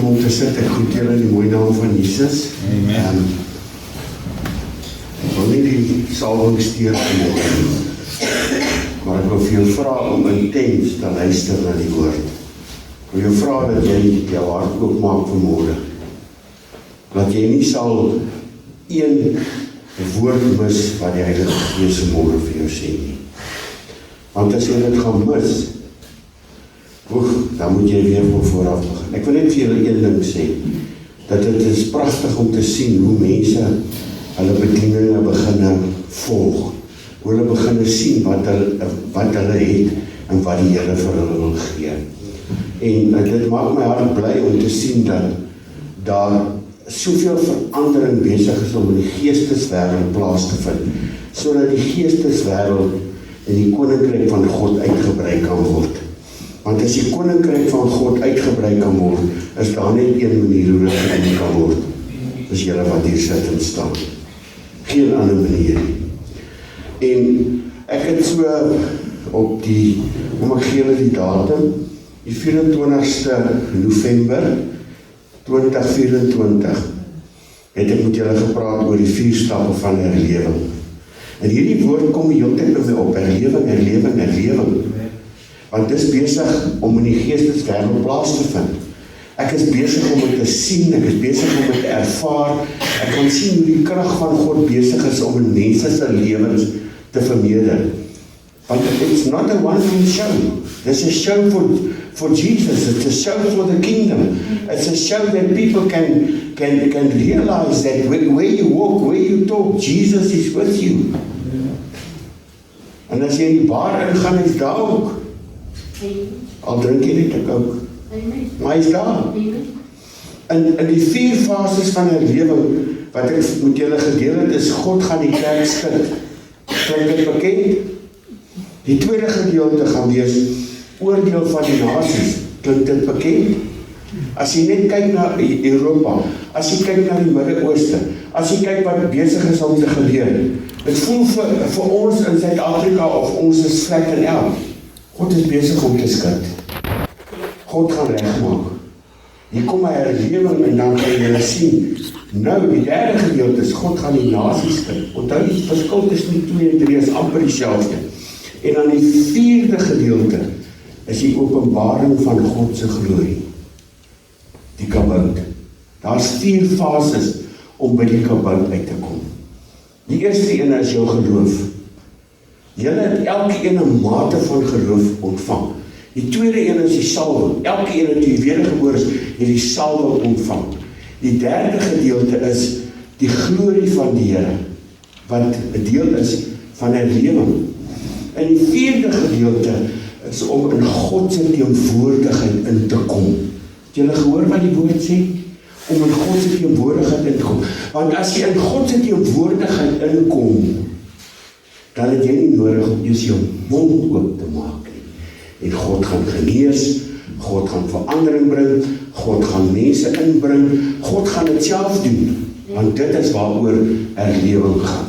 welkom om te sit. Ek groet julle in die mooi naam van Jesus. Amen. Ek wil nie die salwing steur vanmôre nie, maar ek wil vir jou vra om intens te luister na die woord. Ek wil jou vra dat jy jou hart oopmaak vanmôre, dat jy nie sal een woord mis wat die Heilige Gees vanmôre vir jou sê nie. Want as jy dit gaan mis, dan moet jy weer van vooraf begin. Ek wil net vir julle een ding sê, dat het is pragtig om te sien hoe mense hulle bedieninge beginne volg, hoe hulle beginne sien wat hulle het en wat die Here vir hulle wil gee. En dit maak my hart bly om te sien dat daar soveel verandering besig is om in die geesteswêreld plaas te vind, sodat die geesteswêreld en die koninkryk van God uitgebrei kan word. Want as die koninkryk van God uitgebrei kan word, is daar net een manier hoe dit gedoen kan word. Dis julle wat hier sit en staan. Geen ander manier nie. En ek het so op die, kom ek gee julle die datum, die 24ste November 2024, het ek met julle gepraat oor die 4 stappe van herlewing. En hierdie woord kom die hele tyd by my op, herlewing. Want dit is besig om in die geesteswêreld plaas te vind. Ek is besig om dit te sien, ek is besig om dit te ervaar, ek kan sien hoe die krag van God besig is om in mense se lewens te vermeerder. Want it's not a one-man show. It's a show for Jesus, it's a show for the kingdom. It's a show that people can realize that where you walk, where you talk, Jesus is with you. En as jy in die bar ingaan, is daar ook. Al drink jy net ook. Maar hy is daar. In die 4 fases van herlewing, wat ek met julle gedeel het, is God gaan die kerk skud. Klink dit bekend? Die tweede gedeelte gaan wees oordeel van die nasies. Klink dit bekend? As jy net kyk na Europa, as jy kyk na die Midde-Ooste, as jy kyk wat besig is om te gebeur, dit voel vir ons in Suid-Afrika of ons is vlek en elk. God is besig om te skud. God gaan regmaak. Hier kom 'n herlewing en dan kan jy sien. Nou, die derde gedeelte is God gaan die nasies skud. Onthou die verskil tussen 2 en 3 is amper dieselfde. En dan die 4de gedeelte is die openbaring van God se glorie. Die kabout. Daar's 4 fases om by die kabout uit te kom. Die eerste ene is jou geloof. Julle het elke een 'n mate van geloof ontvang. Die tweede een is die salwing. Elke een wat die wedergebore is, het die salwing ontvang. Die derde gedeelte is die glorie van die Here, wat 'n deel is van herlewing. En die 4de gedeelte is om in God se teenwoordigheid in te kom. Het julle gehoor wat die woord sê? Om in God se teenwoordigheid in te kom. Want as jy in God se teenwoordigheid inkom, dan het jy nie nodig om eers jou mond oop te maak nie. En God gaan genees, God gaan verandering bring, God gaan mense inbring, God gaan dit self doen, want dit is waaroor herlewing gaan.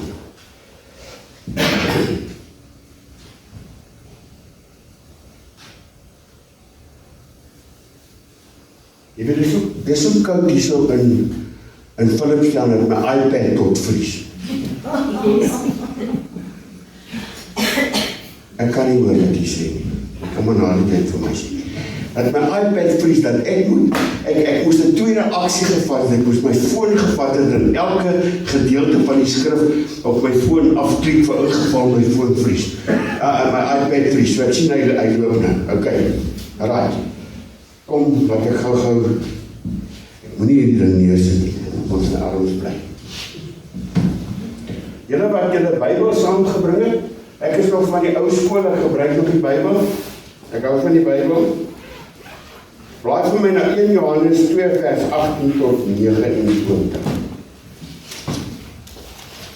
Jy weet, dis so koud hier so in Philipsstad met my iPad tot vries. Ek kan nie hoor wat jy sê nie. Ek kan maar na die tyd vir my sê. Dat my iPad vries, dat ek moes 'n tweede aksie gevat het, ek moes my foon gevat het en elke gedeelte van die skrif op my foon afklik vir ingeval my foon vries. My iPad vries, so ek sien hy loop nou. Okay, right. Kom, wat ek gou, ek moet nie hierdie ding neersit nie, ons in arms bly. Julle wat julle Bybel saamgebring het, ek is nog van die ou skool, ek gebruik nog die Bybel, ek hou van die Bybel. Blaai vir my na 1 Johannes 2 vers 18 tot 29.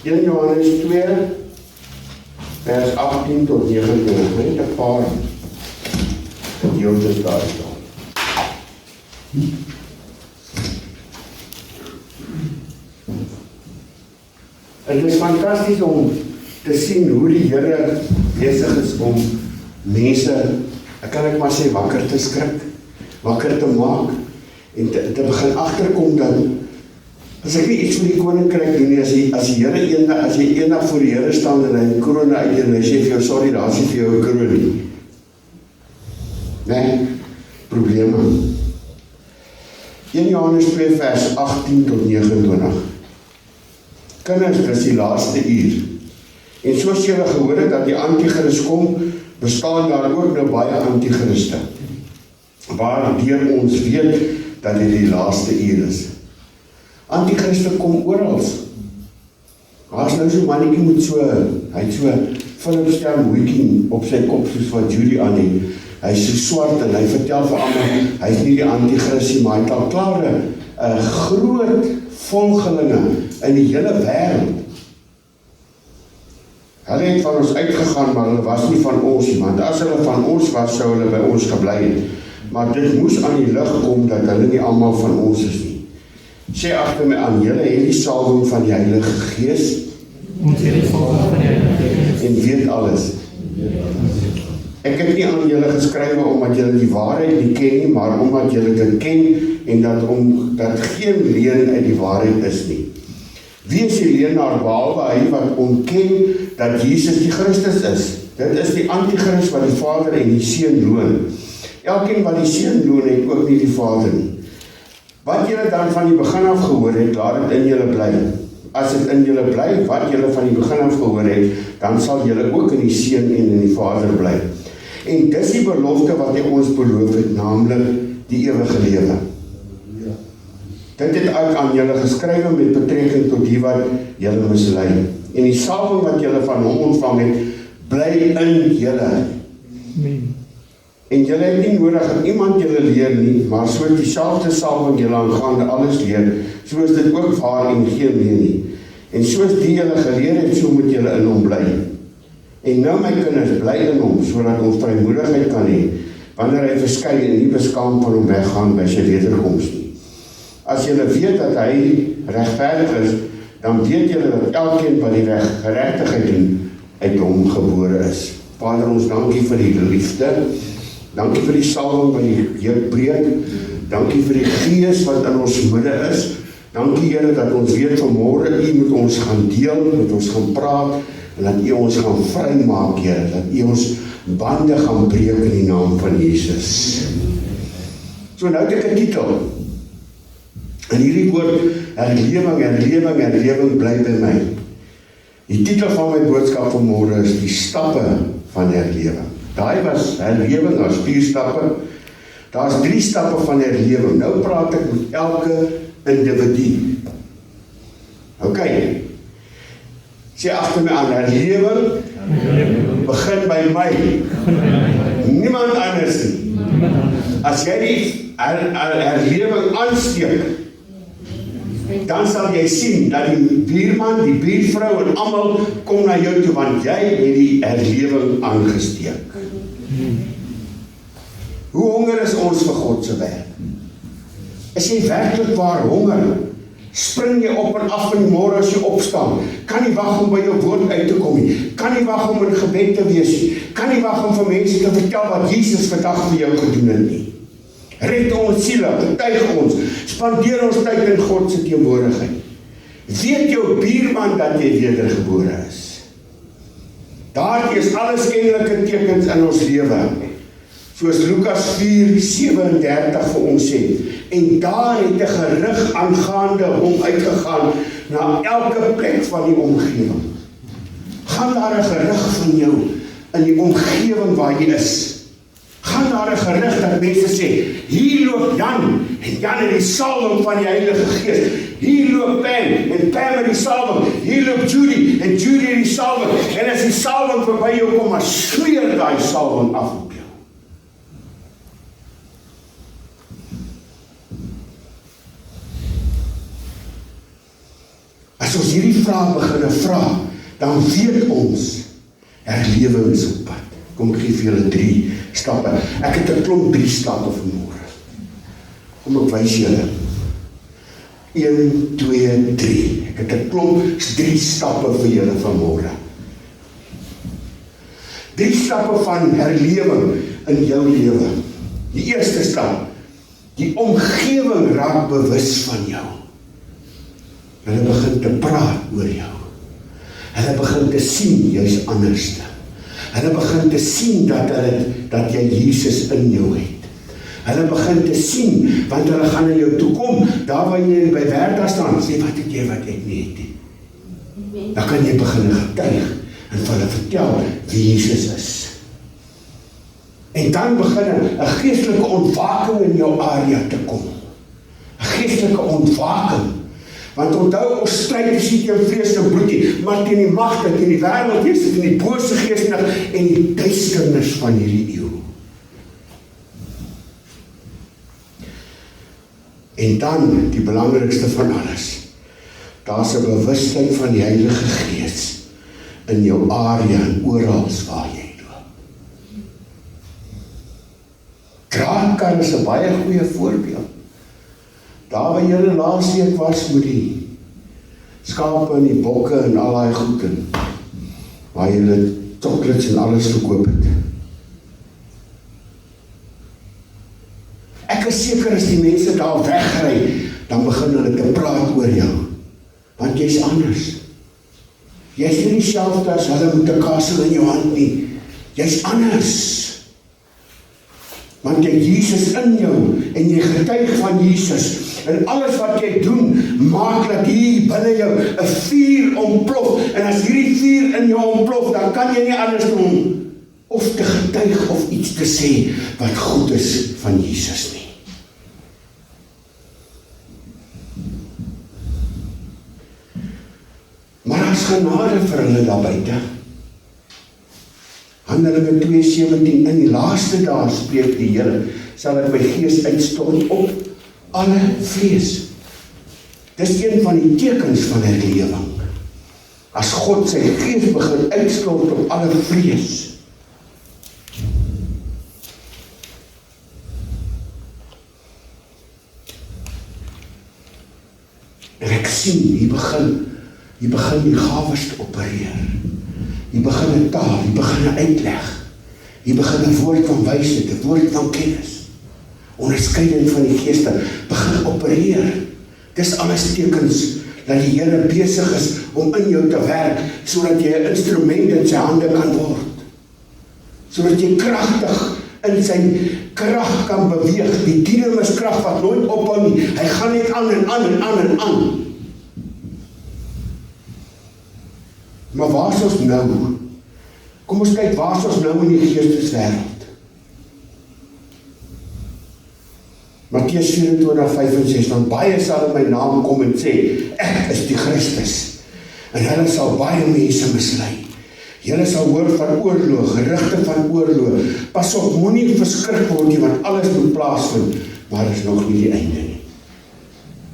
1 Johannes 2 vers 18 tot 29, net 'n paar gedeeltes daar staan. Het is fantasties om te sien hoe die Here besig is om mense, ek kan maar sê, wakker te skrik, wakker te maak, en te begin agterkom dat, as ek nie iets vir die koninkryk doen nie, as jy eendag voor die Here staan en hy korona uit en hy sê vir jou, sorry, daar is nie vir jou 'n kroon nie. Nee, probleme. 1 Johannes 2 vers 18 tot 29. Kinders, dis die laaste uur. En soos julle gehoor het dat die antichrist kom, bestaan daar ook nou baie antichriste. Waardeur ons weet dat dit die laaste uur is. Antichriste kom oral. Daar is nou so mannetjie met hy het so Philip Stem hoekie op sy kop soos wat Judy aan het. Hy is so swart en hy vertel vir almal, hy is nie die antichrist nie, maar hy het al klare groot volgelinge in die hele wêreld. Hulle het van ons uitgegaan, maar hulle was nie van ons nie, want as hulle van ons was, sou hulle by ons gebly het. Maar dit moes aan die lig kom, dat hulle nie almal van ons is nie. Sê agter my aan, julle het die salwing van die Heilige Gees, ons het die salwing van die Heilige Gees, en weet alles. Ek het nie aan julle geskrywe omdat julle die waarheid nie ken nie, maar omdat julle dit ken, en dat geen leuen uit die waarheid is nie. Wie is die leenaar behalwe hy wat ontken dat Jesus die Christus is? Dit is die antichrist wat die Vader en die Seun loon. Elkeen wat die Seun loon het ook nie die Vader nie. Wat julle dan van die begin af gehoor het, laat dit in julle bly. As dit in julle bly, wat julle van die begin af gehoor het, dan sal julle ook in die Seun en in die Vader bly. En dis die belofte wat hy ons beloof het, naamlik die ewige lewe. Dit het ek aan julle geskrywe met betrekking tot die wat julle mislei. En die salwing wat julle van hom ontvang het, bly in julle. En julle het nie nodig dat iemand julle leer nie, maar soos dieselfde salwing julle aangaande alles leer, so is dit ook waar en geen leer nie. En soos die julle geleer het, so moet julle in hom bly. En nou my kinders, bly in hom, sodat ons vrymoedigheid kan hê, wanneer hy verskyn en nie beskaamd van hom weggaan by sy wederkoms nie. As julle weet dat hy regverdig is, dan weet julle dat elkeen wat die geregtigheid doen, uit hom gebore is. Vader, ons dankie vir die liefde, dankie vir die salwing wat die juk breek, dankie vir die Gees wat in ons midde is, dankie Here dat ons weet vanmôre U met ons gaan deel, met ons gaan praat, en dat U ons gaan vrymaak, Here, dat U ons bande gaan breek in die naam van Jesus. So nou het ek 'n titel. En hierdie woord, herlewing bly by my. Die titel van my boodskap vanmôre is die stappe van herlewing. Daai was herlewing as 4 stappe. Daar's 3 stappe van herlewing. Nou praat ek met elke individu. OK. Sê agter my aan, herlewing begin by my. Niemand anders nie. As jy die herlewing aansteek, dan sal jy sien dat die buurman, die buurvrou en almal kom na jou toe, want jy het die herlewing aangesteek. Hoe honger is ons vir God se werk? Is jy werklik waar honger? Spring jy op en af in die môre as jy opstaan? Kan nie wag om by jou woord uit te kom nie. Kan nie wag om in gebed te wees nie. Kan nie wag om vir mense te vertel wat Jesus vandag vir jou gedoen het nie. Red ons siele, betuig ons, spandeer ons tyd in God se teenwoordigheid. Weet jou buurman dat jy wedergebore is. Daardie is alles kennelike tekens in ons lewe. Soos Lukas 4:37 vir ons sê. En daar het 'n gerig aangaande hom uitgegaan na elke plek van die omgewing. Gaan daar 'n gerig van jou in die omgewing waar jy is? Gaan daar 'n gerig dat mense sê, hier loop Jan, en Jan het die salwing van die Heilige Gees. Hier loop Pam, en Pam het die salwing. Hier loop Judy, en Judy het die salwing. En as die salwing verby jou kom, maar smeer daai salwing af op jou. As ons hierdie vraag begin vra, dan weet ons, herlewing is op pad. Kom ek gee vir julle 3 stappe. Ek het 'n klomp 3 stappe vanmôre. Kom ek wys julle. 1, 2, 3. Ek het 'n klomp 3 stappe vir julle vanmôre. 3 stappe van herlewing in jou lewe. Die eerste stap Die omgewing raak bewus van jou. Hulle begin te praat oor jou. Hulle begin te sien, jy is anderste. Hulle begin te sien dat jy Jesus in jou het. Hulle begin te sien, want hulle gaan na jou toe kom, daar waar jy by werk staan, sê wat het jy wat ek nie het nie. Dan kan jy begin getuig en vir hulle vertel wie Jesus is. En dan begin 'n geestelike ontwaking in jou area te kom. 'n Geestelike ontwaking. Want onthou, ons stryd is nie teen vlees en bloed nie, maar teen die magte, teen die wêreldgeeste, teen die bose geeste en die duisternis van hierdie eeu. En dan, die belangrikste van alles, daar's 'n bewustheid van die Heilige Gees in jou area en oral waar jy loop. Kraakkar is 'n baie goeie voorbeeld. Daar waar julle laasweek was met die skape en die bokke en al daai goed en waar julle chocolates en alles verkoop het. Ek is seker as die mense daar wegry, dan begin hulle te praat oor jou. Want jy's anders. Jy's nie dieselfde as hulle met 'n kasel in jou hand nie. Jy's anders. Want jy het Jesus in jou en jy getuig van Jesus. En alles wat jy doen, maak dat hier binne jou 'n vuur ontplof. En as hierdie vuur in jou ontplof, dan kan jy nie anders doen of te getuig of iets te sê wat goed is van Jesus nie. Maar as genade vir hulle daar buite. Handelinge 2:17, in die laaste dae spreek die Here, sal ek my gees uitstort op alle vlees. Dis een van die tekens van herlewing. As God sy gees begin uitstort op alle vlees. En ek sien, hier begin die gawes te opereer. Hier begin 'n taal, hier begin 'n uitleg. Hier begin 'n woord van wysheid, 'n woord van kennis. Onderskeiding van die geeste begin opereer. Dis alles tekens dat die Here besig is om in jou te werk, sodat jy 'n instrument in sy hande kan word. Sodat jy kragtig in sy krag kan beweeg. Die dinamuskrag wat nooit ophou nie. Hy gaan net aan en aan en aan en aan. Maar waar is ons nou? Kom ons kyk, waar is ons nou in die geesteswêreld? Matteus 24:5-6, want baie sal in my naam kom en sê, ek is die Christus. En hulle sal baie mense mislei. Julle sal hoor van oorlog, gerugte van oorlog. Pas op, moenie verskrik word nie, want alles moet plaasvind, maar is nog nie die einde nie.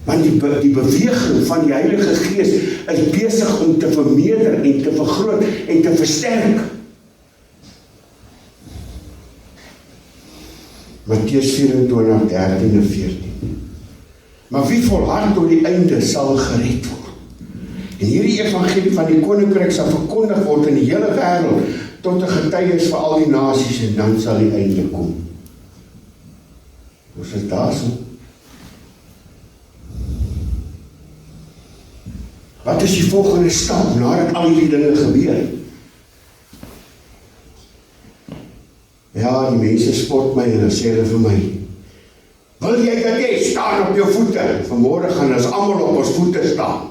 Want die beweging van die Heilige Gees is besig om te vermeerder en te vergroot en te versterk. Matteus 24:13 en 14. Maar wie volhard tot die einde sal gered word. En hierdie evangelie van die koninkryk sal verkondig word in die hele wêreld tot 'n getuienis vir al die nasies en dan sal die einde kom. Ons is daar so. Wat is die volgende stap nadat al die dinge gebeur? Ja, die mense spot my en dan sê hulle vir my, wil jy dat jy staan op jou voete? Vanmôre gaan ons almal op ons voete staan.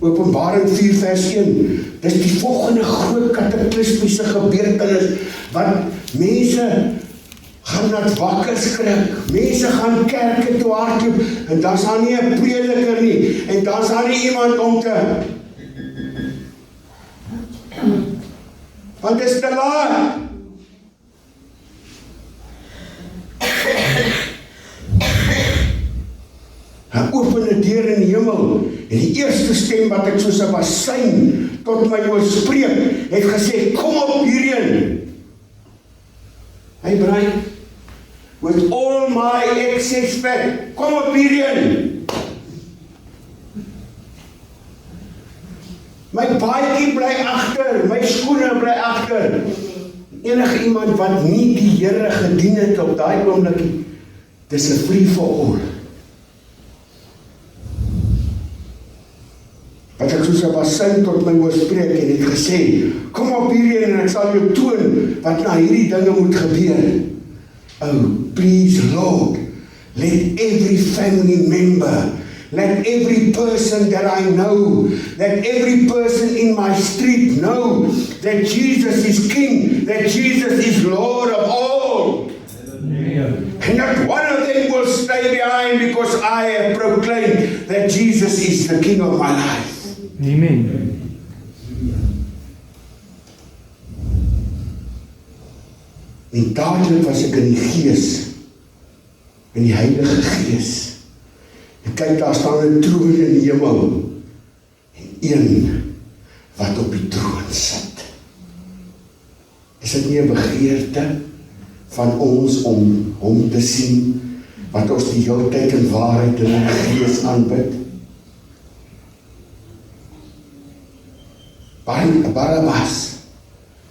Openbaring 4:1, dis die volgende groot kataklismiese gebeurtenis, wat mense gaan na wakker skrik, mense gaan kerke toe hardloop, en dan is daar nie 'n prediker nie, en dan is daar nie iemand om te, want dit is te laat. Hy open 'n deur in die hemel, en die eerste stem wat ek soos 'n bassein tot my oor spreek, het gesê, kom op hierheen. Hy braai, with all my excess fat, kom op hierheen. My baadjie bly agter, my skoene bly agter. Enige iemand wat nie die Here gedien het op daai oomblik, dis 'n free for all. Wat ek soos 'n bassin tot my oorspreek en het gesê, kom op hierheen en ek sal jou toon wat na hierdie dinge moet gebeur. Oh, please Lord, let every family member, let every person that I know, let every person in my street know that Jesus is King, that Jesus is Lord of all. And not one of them will stay behind because I have proclaimed that Jesus is the King of my life. Amen. En dadelik was ek in die Gees, in die Heilige Gees. En kyk, daar staan 'n troon in die hemel, en een wat op die troon sit. Is dit nie 'n begeerte van ons om hom te sien, wat ons die hele tyd in waarheid en in die Gees aanbid? Barabbas.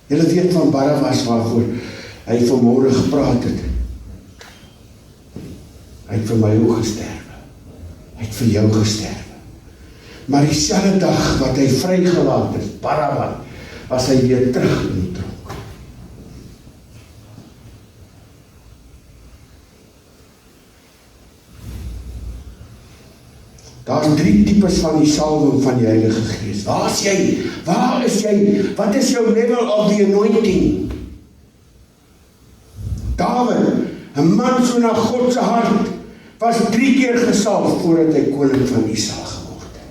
Julle weet van Barabbas waarvoor hy vanmôre gepraat het. Hy het vir my ook gesterwe. Hy het vir jou gesterwe. Maar dieselfde dag wat hy vrygelaat is, Barabbas, was hy weer terug in die tronk. Daar's 3 tipes van die salwing van die Heilige Gees. Waar is jy? Waar is jy? Wat is jou level of the anointing? David, 'n man so na God se hart, was 3 keer gesalf voordat hy koning van Israel geword het.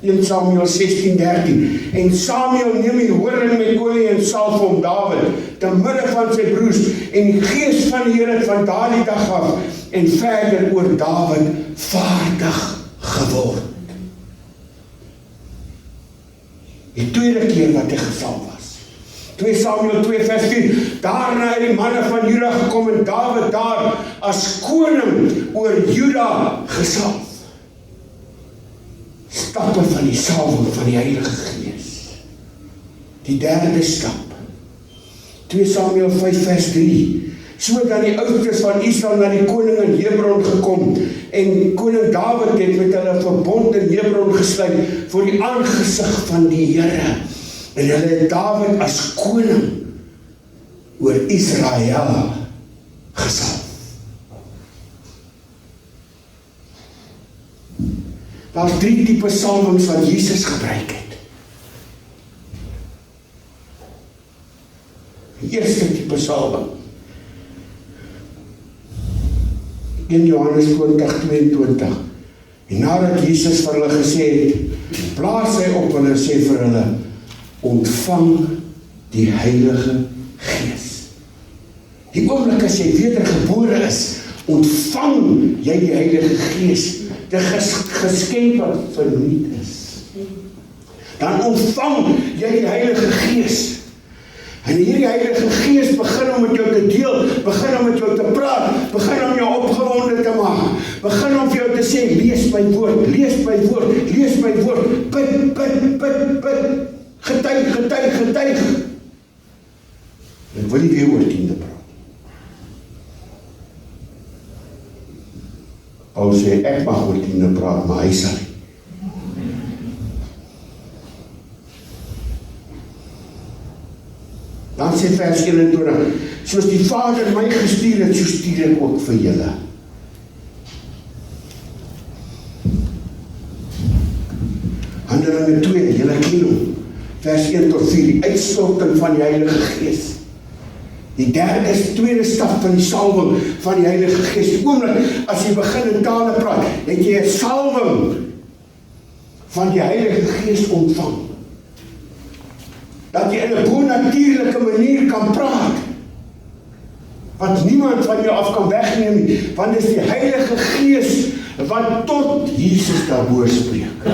1 Samuel 16:13. En Samuel neem die horing met olie en salf hom David, te midde van sy broers, en die Gees van die Here het van daardie dag af en verder oor David vaardig geword. Die tweede keer wat hy gesalf was. 2 Samuel 2 vers 4, daarna het die manne van Juda gekom en David daar as koning oor Juda gesalf. Stappe van die salwing van die Heilige Gees. Die derde stap, 2 Samuel 5 vers 3, so dat die oudtes van Israel na die koning in Hebron gekom, en koning David het met hulle verbond in Hebron gesluit voor die aangesig van die Here. En hulle het David as koning oor Israel gesalf. Daar's 3 tipe salwings wat Jesus gebruik het. Die eerste tipe salwing, 1 Johannes 20:22. En nadat Jesus vir hulle gesê het, blaas hy op hulle en sê vir hulle, ontvang die Heilige Gees. Die oomblik as jy wedergebore is, ontvang jy die Heilige Gees, die geskenk wat verniet is. Dan ontvang jy die Heilige Gees. En hierdie Heilige Gees begin om met jou te deel, begin om met jou te praat, begin om jou opgewonde te maak, begin om vir jou te sê, lees my woord, lees my woord, lees my woord, bid, bid, bid, bid, getuig, getuig, getuig. Ek wil nie weer oor 10de praat. Paul sê, ek mag oor 10de praat, maar hy sal nie. Dan sê vers 21, soos die Vader my gestuur het, so stuur ek ook vir julle. Handelinge 2, julle ken hom. Vers 1 tot 4, die uitstorting van die Heilige Gees. Die derde is die tweede stap van die salwing van die Heilige Gees. Die oomblik, as jy begin in tale praat, het jy 'n salwing van die Heilige Gees ontvang. Dat jy in 'n bonatuurlike manier kan praat, wat niemand van jou af kan wegneem nie, want dit is die Heilige Gees wat tot Jesus daarbo spreek.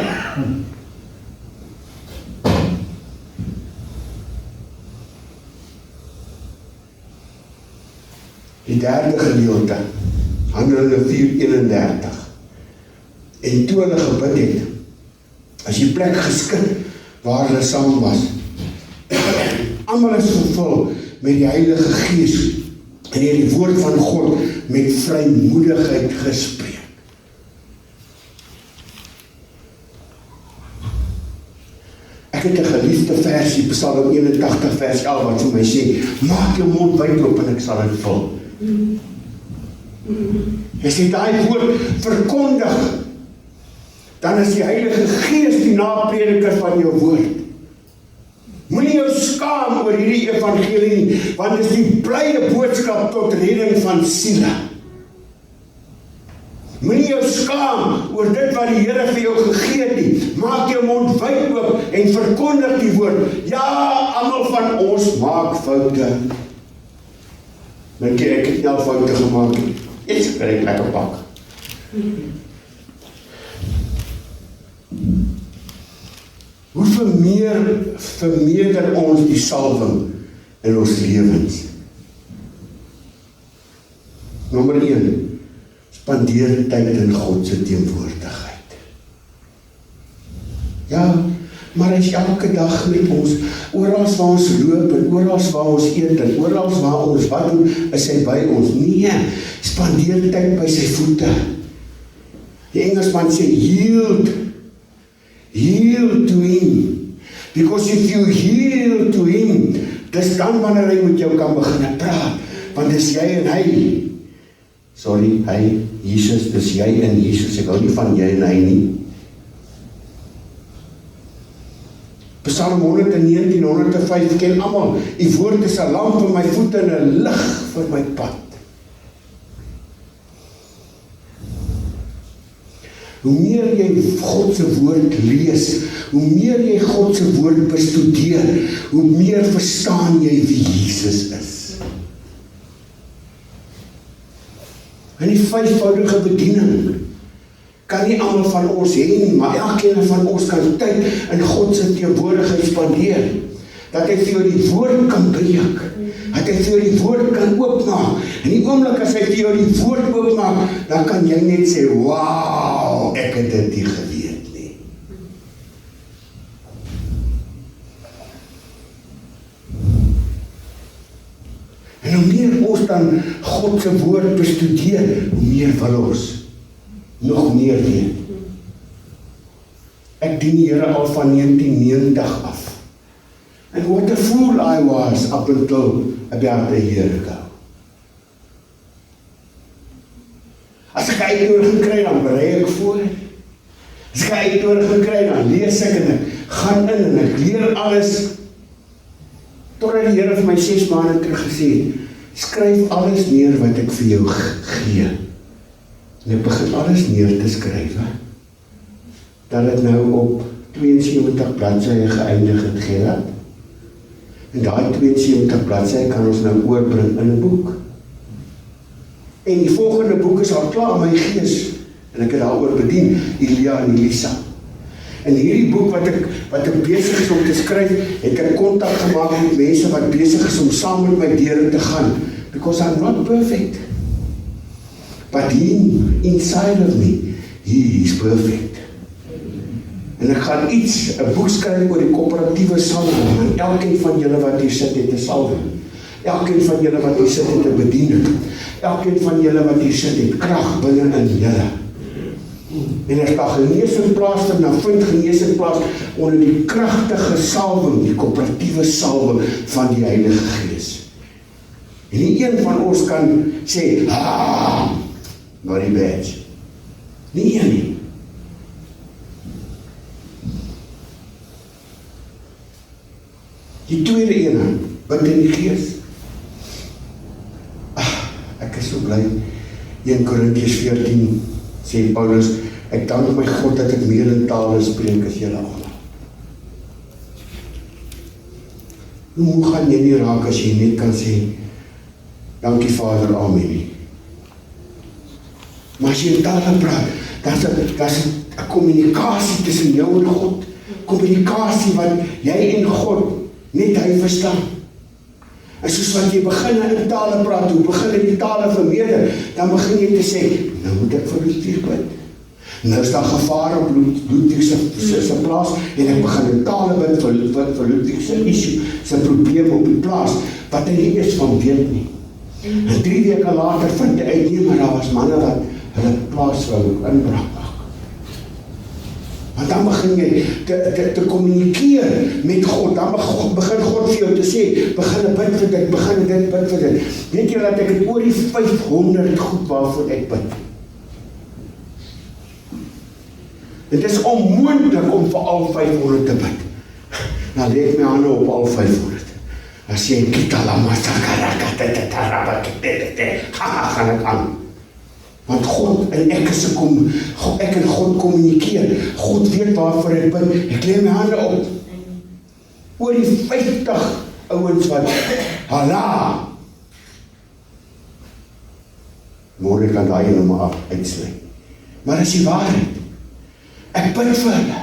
Die derde gedeelte, Handelinge 4:31. En toe hulle gebid het, As die plek geskit waar hulle saam was. Almal is vervul met die Heilige Gees en het die woord van God met vrymoedigheid gespreek. Ek het 'n geliefde versie, Psalm 81 vers 11, wat vir my sê, maak jou mond wyd oop en ek sal dit vul. As jy daai woord verkondig, dan is die Heilige Gees die naprediker van jou woord. Moenie jou skaam oor hierdie evangelie nie, want dit is die blye boodskap tot redding van siele. Moenie jou skaam oor dit wat die Here vir jou gegee het nie. Maak jou mond wyd oop en verkondig die woord. Ja, almal van ons maak foute. Dink jy ek het nie al foute gemaak nie? Iets kan ek lekker pak. Hoe vermeerder ons die salwing in ons lewens? Nommer 1, spandeer tyd in God se teenwoordigheid. Ja, maar hy is elke dag met ons, oral waar ons loop en oral waar ons eet en oral waar ons wat doen, is hy by ons. Nee, spandeer tyd by sy voete. Die Engelsman sê, yield to him. Because if you yield to him, dis dan wanneer hy met jou kan begin praat, want dis jy en hy. Sorry, hy, Jesus, dis jy en Jesus, ek hou nie van jy en hy nie. Psalm 119, 105, ken almal, die woord is 'n lamp vir my voete en 'n lig vir my pad. Hoe meer jy God se woord lees, hoe meer jy God se woord bestudeer, hoe meer verstaan jy wie Jesus is. En die vyfvoudige bediening kan nie almal van ons hê nie, maar elkeen van ons kan tyd in God se teenwoordigheid spandeer. Dat hy vir jou die woord kan breek, dat hy vir jou die woord kan oopmaak. En die oomblik as hy vir jou die woord oopmaak, dan kan jy net sê, wauw, ek het dit nie geweet nie. En hoe meer ons dan God se woord bestudeer, hoe meer wil ons nog meer weet. Ek dien die Here al van 1990 af. And what a fool I was up until about a year ago. As ek uitnodiging kry, dan berei ek voor. As ek uitnodiging kry, dan lees ek en ek gaan in en ek leer alles. Totdat die Here vir my 6 maande terug gesê het, skryf alles neer wat ek vir jou gee. En ek begin alles neer te skryf. Dat het nou op 72 bladsye geëindig het, Gerard. En daai 72 bladsye kan ons nou oorbring in 'n boek. En die volgende boek is al klaar in my gees. En ek het daaroor bedien, Elia en Elisa. En hierdie boek wat ek besig is om te skryf, het ek kontak gemaak met mense wat besig is om saam met my deur te gaan. Because I'm not perfect. But him inside of me, he is perfect. En ek gaan 'n boek skryf oor die koöperatiewe salwing, en elkeen van julle wat hier sit het 'n salwing. Elkeen van julle wat hier sit het 'n bediening. Elkeen van julle wat hier sit het krag binne in julle. En as daar genesing plaasvind, dan vind genesing plaas onder die kragtige salwing, die koöperatiewe salwing van die Heilige Gees. En nie een van ons kan sê, not die badge. Nie een nie. Die tweede ene, bid in die Gees. Ek is so bly. 1 Korintiërs 14 sê Paulus, ek dank my God dat ek meer in tale spreek as julle almal. Hoe gaan jy nie raak as jy net kan sê, dankie Vader, amen nie. Maar as jy in tale praat, daar is 'n kommunikasie tussen jou en God. Kommunikasie wat jy en God net hy verstaan. En soos wat jy begin in tale praat, hoe begin jy die tale vermeerder, dan begin jy te sê, nou moet ek vir die bid. Nou is daar gevaar op Ludwig se plaas, en ek begin in tale bid vir Ludwig se issue, sy probleem op die plaas, wat hy nie eens van weet nie. En 3 weke later vind hy uit nie, maar daar was manne wat hulle plaas wou inbraak. Want dan begin jy te kommunikeer met God, dan begin God vir jou te sê, begin bid vir dit, begin dit, bid vir dit. Weet jy dat ek het oor die 500 goed waarvoor ek bid? Dit is onmoontlik om vir al 500 te bid. Nou lê ek my hande op al 500. Dan sê ek, gaan ek aan. Want God en ek en God kommunikeer. God weet waarvoor ek bid. Ek lê my hande op. Oor die 50 ouens wat, hala. Môre kan daai nou maar uitsluit. Maar dis die waarheid. Ek bid vir hulle.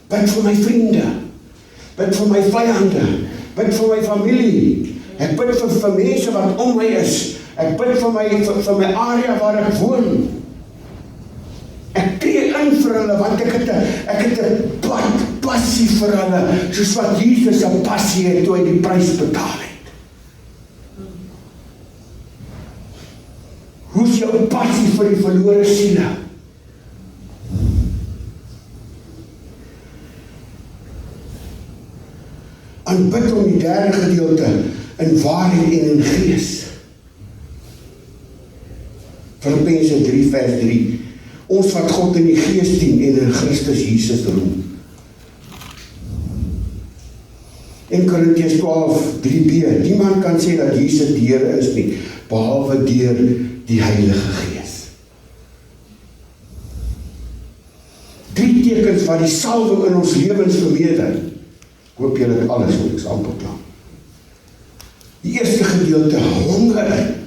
Bid vir my vriende. Bid vir my vyande. Bid vir my familie. Ek bid vir mense wat om my is. Ek bid vir my area waar ek woon. Ek tree in vir hulle, want ek het 'n passie vir hulle, soos wat Jesus 'n passie het toe hy die prys betaal het. Hoe is jou passie vir die verlore siele? Aanbid om die derde gedeelte in waarheid en in gees. Filippense 3 vers 3. Ons wat God in die gees dien en in Christus Jesus roem. In Korintiërs 12 3b. Niemand kan sê dat Jesus die Here is nie, behalwe deur die Heilige Gees. 3 tekens wat die salwing in ons lewens vermeerder. Ek hoop julle het alles, want ek is amper klaar. Die eerste gedeelte, honger.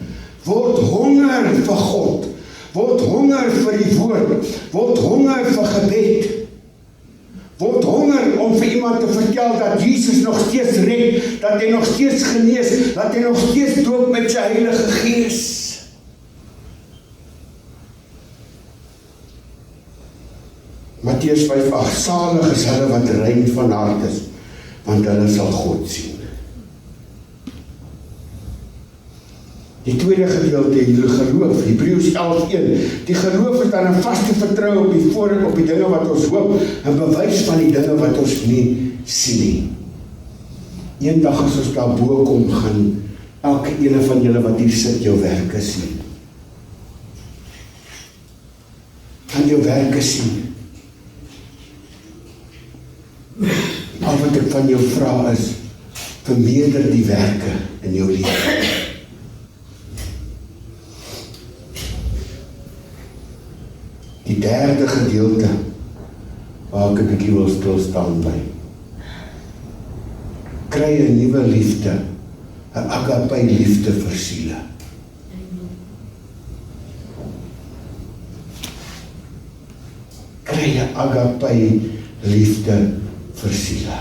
Word honger vir God. Word honger vir die woord. Word honger vir gebed. Word honger om vir iemand te vertel dat Jesus nog steeds red, dat hy nog steeds genees, dat hy nog steeds doop met sy Heilige Gees. Matteus 5:8. Salig is hulle wat rein van hart is, want hulle sal God sien. Die tweede gedeelte, die geloof, Hebreërs 11:1. Die geloof is dan 'n vaste vertroue op die dinge wat ons hoop, en bewys van die dinge wat ons nie sien nie. Eendag as ons daarbo kom, gaan elke ene van julle wat hier sit jou werke sien. Gaan jou werke sien. Al wat ek van jou vra is, vermeerder die werke in jou lewe. Die derde gedeelte, waar ek 'n bietjie wil stilstaan by. Kry 'n nuwe liefde, 'n agape liefde vir siele. Kry 'n agape liefde vir siele.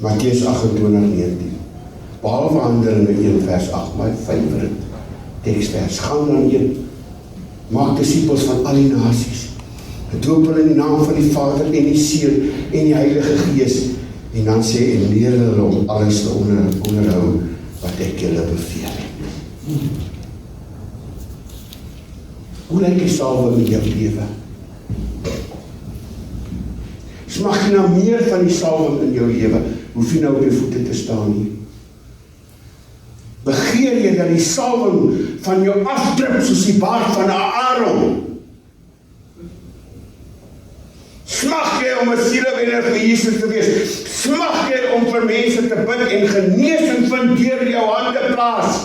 Matteus 28:19. Behalwe Handelinge 1 vers 8, my favorite teksvers. Gaan dan heen, maak disippels van al die nasies. Doop hulle in die naam van die Vader en die Seun en die Heilige Gees. En dan sê en leer hulle om alles te onderhou wat ek julle beveel het. Hoe lyk die salwing in jou lewe? Smag jy nou meer van die salwing in jou lewe? Hoef jy nou op jou voete te staan nie. Begeer jy dat die salwing van jou afdruk soos die baard van Aaron? Smag jy om 'n sielewenner vir Jesus te wees? Smag jy om vir mense te bid en genesing vind deur jou hande plaas?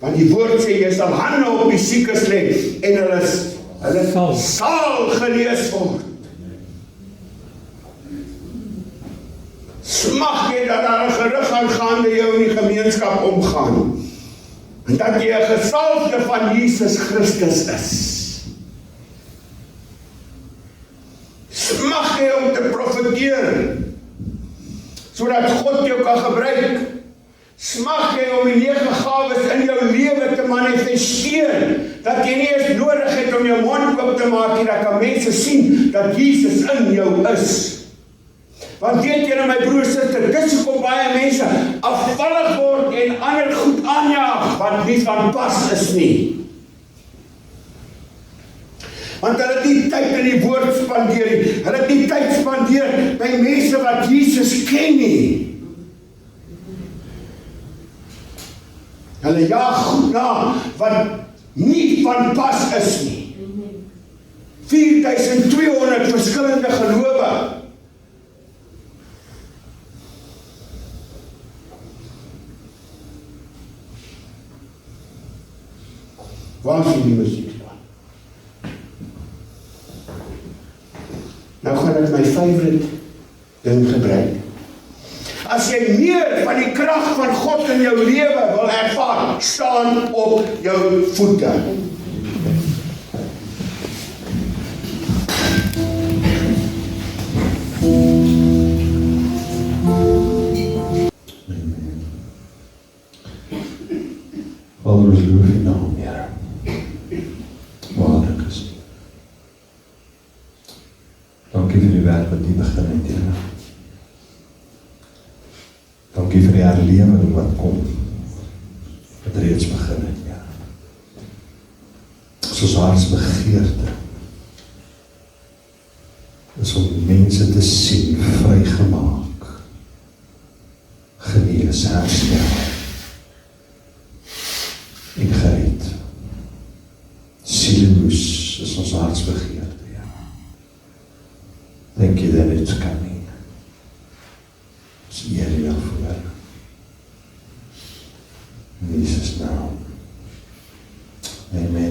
Want die woord sê jy sal hande op die siekes lê en hulle sal genees word. Smag jy dat daar 'n gerug aangaande jou in die gemeenskap omgaan, en dat jy 'n gesalfde van Jesus Christus is. Smag jy om te profeteer, sodat God jou kan gebruik, Smag jy om die 9 gawes in jou lewe te manifesteer, dat jy nie eens nodig het om jou mond oop te maak nie, dat kan mense sien dat Jesus in jou is. Want weet julle my broers en susters, dis hoekom baie mense afvallig word en ander goed aanjaag, wat nie van pas is nie. Want hulle het nie tyd in die woord spandeer nie, hulle het nie tyd spandeer by mense wat Jesus ken nie. Hulle jaag goed na wat nie van pas is nie. 4200 verskillende gelowe. Waar is die musiek dan? Nou gaan ek my favorite ding gebruik. As jy meer van die krag van God in jou lewe wil ervaar, staan op jou voete. Vader, ons loof U naam, Here. Waarlik is U. Dankie vir die werk wat U begin het, Here. Dankie vir die herlewing wat kom, wat reeds begin het, Here. Soos hartsbegeerte is om mense te sien, vrygemaak, genees, herstel en gered. Sielemoes is ons hartsbegeerte, ja. Thank you that it's coming. Ons eer U daarvoor. In Jesus' naam. Amen.